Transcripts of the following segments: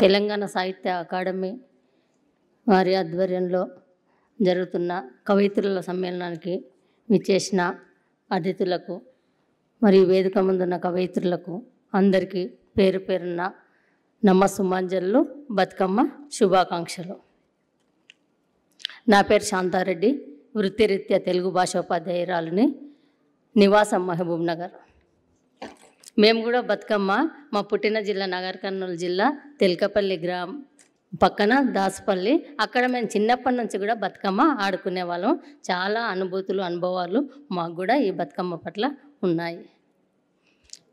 తెలంగాణ సాహిత్య అకాడమీ వారి ఆధ్వర్యంలో జరుగుతున్న కవయిత్రుల సమ్మేళనానికి విచ్చేసిన అతిథులకు మరియు వేదిక ముందున్న కవయిత్రులకు అందరికీ పేరు పేరున నమస్సుమాంజలు, బతుకమ్మ శుభాకాంక్షలు. నా పేరు శాంతారెడ్డి, వృత్తిరీత్యా తెలుగు భాషోపాధ్యాయురాలిని, నివాసం మహబూబ్ నగర్. మేము కూడా బతుకమ్మ మా పుట్టిన జిల్లా నగర్ కర్నూలు జిల్లా తెల్కపల్లి గ్రామం పక్కన దాసపల్లి. అక్కడ మేము చిన్నప్పటి నుంచి కూడా బతుకమ్మ ఆడుకునే వాళ్ళం. చాలా అనుభవాలు మాకు కూడా ఈ బతుకమ్మ పట్ల ఉన్నాయి.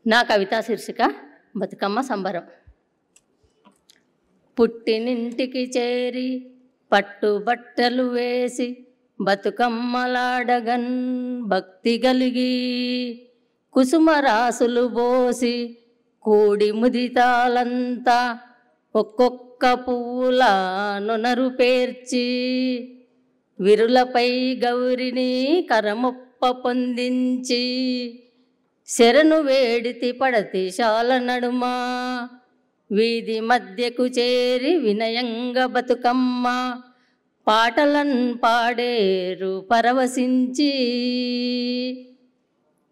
నా కవితా శీర్షిక బతుకమ్మ సంబరం. పుట్టినింటికి చేరి పట్టు బట్టలు వేసి బతుకమ్మలాడగన్ భక్తి కలిగి కుసుమ రాసులు పోసి కూడి ముదితాలంతా ఒక్కొక్క పువ్వుల నొనరు పేర్చి విరులపై గౌరిని కరముప్ప పొందించి శరణు వేడితి పడతి శాల నడుమా వీధి మధ్యకు చేరి వినయంగా బతుకమ్మ పాటలన్ పాడేరు పరవశించి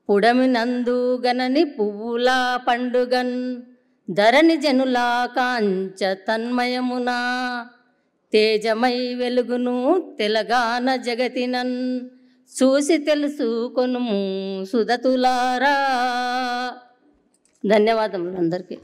పుడమినందు గనని పువ్వుల పండుగన్ ధరణి జనులా కాంచ తన్మయమునా తేజమై వెలుగును తెలంగాణ జగతినన్ చూసి తెలుసుకొనుము సుదతులారా. ధన్యవాదములు అందరికీ.